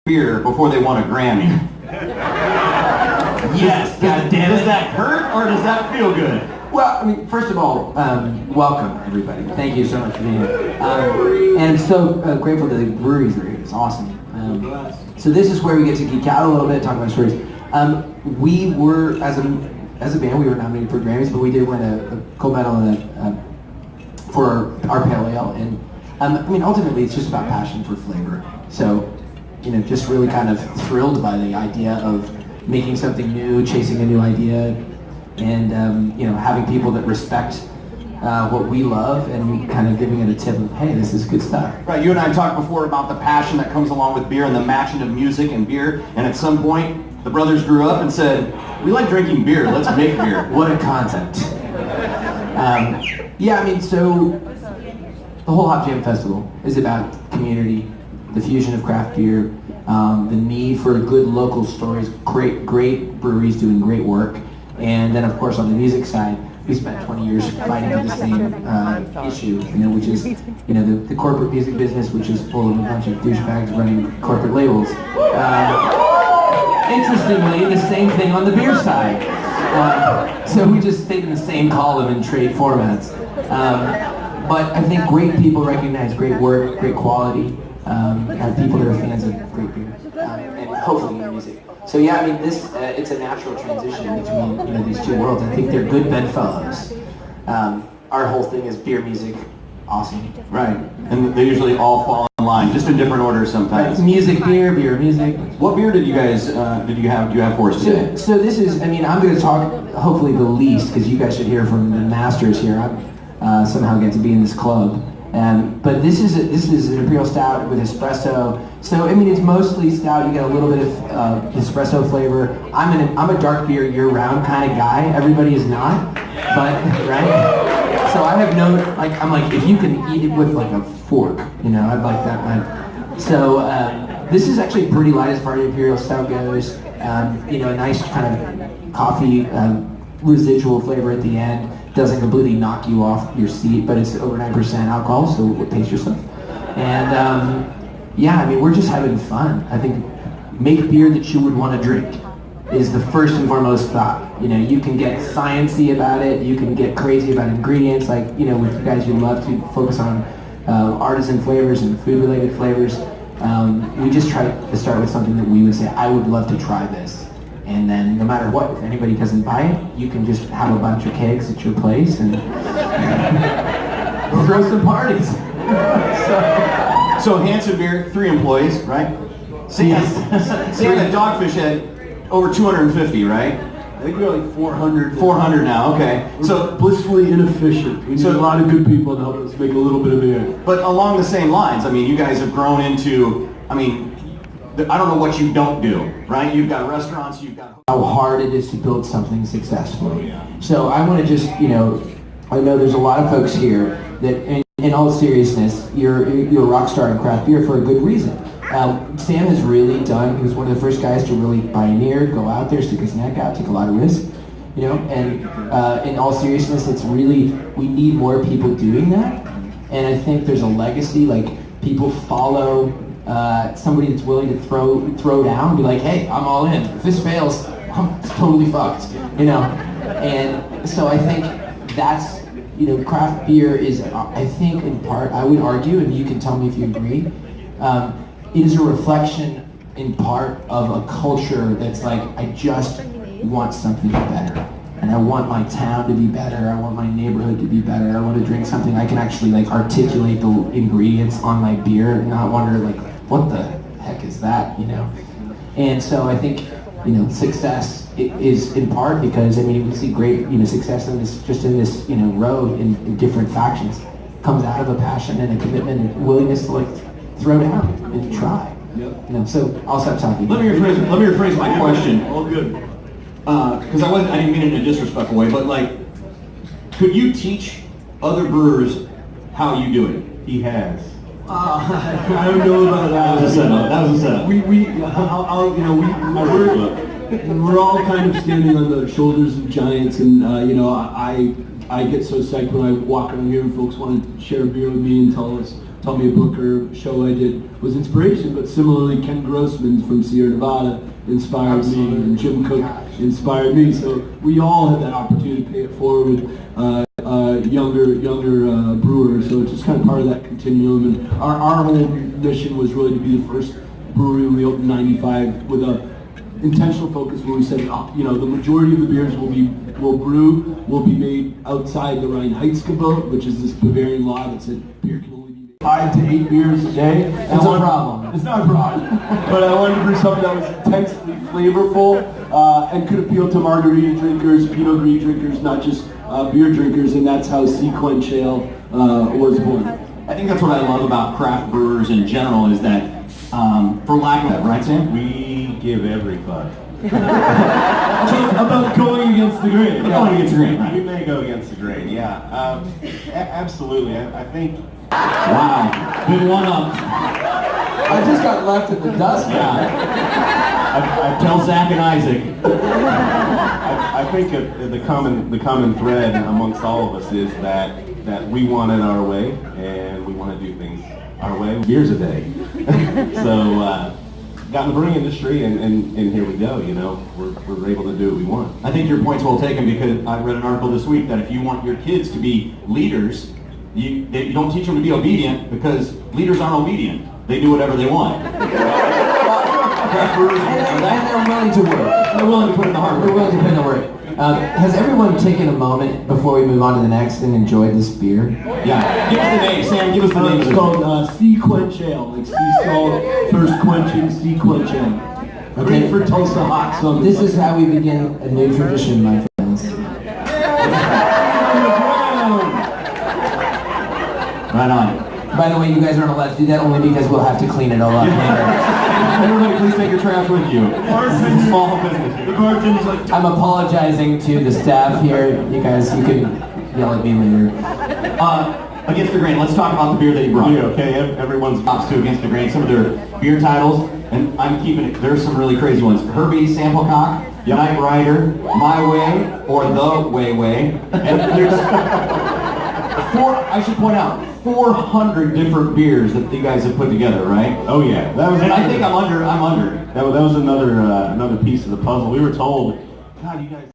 beer before they won a Grammy. Yes, God damn it. Does that hurt or does that feel good? Well, I mean, first of all, welcome everybody. Thank you so much for being here. And I'm so grateful that the breweries are here. It's awesome. So this is where we get to geek out a little bit, talk about stories. We were, as a band, we were nominated for Grammys, but we did win a gold medal for our pale ale. And I mean, ultimately, it's just about passion for flavor. So, you know, just really kind of thrilled by the idea of making something new, chasing a new idea, and you know, having people that respect what we love and kind of giving it a tip of, hey, this is good stuff. Right, you and I talked before about the passion that comes along with beer and the matching of music and beer, and at some point, the brothers grew up and said, we like drinking beer, let's make beer. What a concept. Yeah, I mean, so the whole Hopjam Festival is about community, the fusion of craft beer, the need for good local stories, great breweries doing great work, and then of course on the music side, we spent 20 years fighting for the same issue, you know, which is, you know, the corporate music business, which is full of a bunch of douchebags running corporate labels. Interestingly, the same thing on the beer side. So we just stayed in the same column in trade formats. But I think great people recognize great work, great quality, and people that are fans of great beer, and hopefully good music. So yeah, I mean, this it's a natural transition between, you know, these two worlds. I think they're good bedfellows. Our whole thing is beer, music, awesome. Right, and they usually all fall in line, just in different orders sometimes. Music, beer, beer, music. What beer did you guys do you have for us today? So this is, I mean, I'm going to talk hopefully the least, because you guys should hear from the masters here. I somehow get to be in this club. But this is an imperial stout with espresso. So I mean, it's mostly stout. You get a little bit of espresso flavor. I'm a dark beer year-round kind of guy. Everybody is not, but right. So I have no I'm like, if you can eat it with like a fork, you know, I'd like that one. So this is actually pretty light as far as imperial stout goes. You know, a nice kind of coffee residual flavor at the end. Doesn't completely knock you off your seat, but it's over 9% alcohol, so pace yourself. And yeah, I mean, we're just having fun. I think make beer that you would want to drink is the first and foremost thought. You know, you can get sciencey about it, you can get crazy about ingredients, like, you know, with you guys, you love to focus on artisan flavors and food-related flavors. We just try to start with something that we would say, I would love to try this. And then no matter what, if anybody doesn't buy it, you can just have a bunch of kegs at your place and throw some parties. So Hanson Beer, 3 employees, right? Sam at Dogfish had over 250, right? I think we're like 400. 400 now, okay. So blissfully inefficient. We need a lot of good people to help us make a little bit of beer. But along the same lines, I mean, you guys have grown into, I mean, I don't know what you don't do, right? You've got restaurants, you've got... How hard it is to build something successfully. So I want to just, you know, I know there's a lot of folks here that, in all seriousness, you're a rock star in craft beer for a good reason. Sam has really done, he was one of the first guys to really pioneer, go out there, stick his neck out, take a lot of risks, you know, and in all seriousness, it's really, we need more people doing that. And I think there's a legacy, like, people follow somebody that's willing to throw down and be like, hey, I'm all in. If this fails, I'm totally fucked, you know? And so I think that's, you know, craft beer is, I think in part, I would argue, and you can tell me if you agree, it is a reflection in part of a culture that's like, I just want something better. And I want my town to be better, I want my neighborhood to be better, I want to drink something I can actually like articulate the ingredients on my beer and not wonder like, what the heck is that, you know? And so I think, you know, success is in part because, I mean, we see great, you know, success in this, just in this, you know, road in different factions. Comes out of a passion and a commitment and willingness to like throw down and try. Yep. You know, so I'll stop talking. Let me rephrase my question. All good. Because I didn't mean it in a disrespectful way, but like, could you teach other brewers how you do it? He has. I don't know about that. That was a setup. We're all kind of standing on the shoulders of giants, and you know, I get so psyched when I walk around here and folks want to share a beer with me and tell us Tell Me a Book or show I did was inspiration, but similarly Ken Grossman from Sierra Nevada inspired me, and Jim Cook inspired me. So we all had that opportunity to pay it forward with younger brewers. So it's just kind of part of that continuum. And our whole mission was really to be the first brewery. We opened in '95 with a intentional focus where we said, the majority of the beers will be made outside the Rheinheitsgebot, which is this Bavarian law that said beer can only be made 5 to 8 beers a day. It's a problem. It's not a problem. But I wanted to brew something that was intensely flavorful and could appeal to margarita drinkers, Pinot Gris drinkers, not just beer drinkers, and that's how Sequence Ale was born. I think that's what I love about craft brewers in general is that, for lack of that, right, Sam? We give every fuck. About going against the grain. Going against the grain, right? We may go against the grain, yeah. Absolutely. I think. Wow, good one up. I just got left in the dust. I tell Zach and Isaac. I think the common thread amongst all of us is that we want it our way, and we want to do things our way. Beers a day. So got in the brewing industry, and here we go. We're able to do what we want. I think your point's well taken because I read an article this week that if you want your kids to be leaders, you don't teach them to be obedient because leaders aren't obedient. They do whatever they want. And they're willing to work. They're willing to put in the hard They're work. willing to put in the work. Has everyone taken a moment before we move on to the next and enjoyed this beer? Yeah. Give us the name, Sam. Give us the name. It's called Sequence Ale, like sea salt, first quenching Sequence Ale. Great for Tulsa hot summer. This is how we begin a new tradition, my friends. Right on. By the way, you guys aren't allowed to do that only because we'll have to clean it all up later. Everybody, please take your trash with you. This is a small business. The bartender's like, I'm apologizing to the staff here. You guys, you can yell at me later. Against the Grain, let's talk about the beer that you brought. Yeah, okay, everyone's Props to Against the Grain, some of their beer titles, and I'm keeping it, there's some really crazy ones. Herbie Samplecock, Night Rider, My Way, or The Way. And there's I should point out, 400 different beers that you guys have put together, right? Oh yeah, And I think I'm under. That was another piece of the puzzle. We were told, God, you guys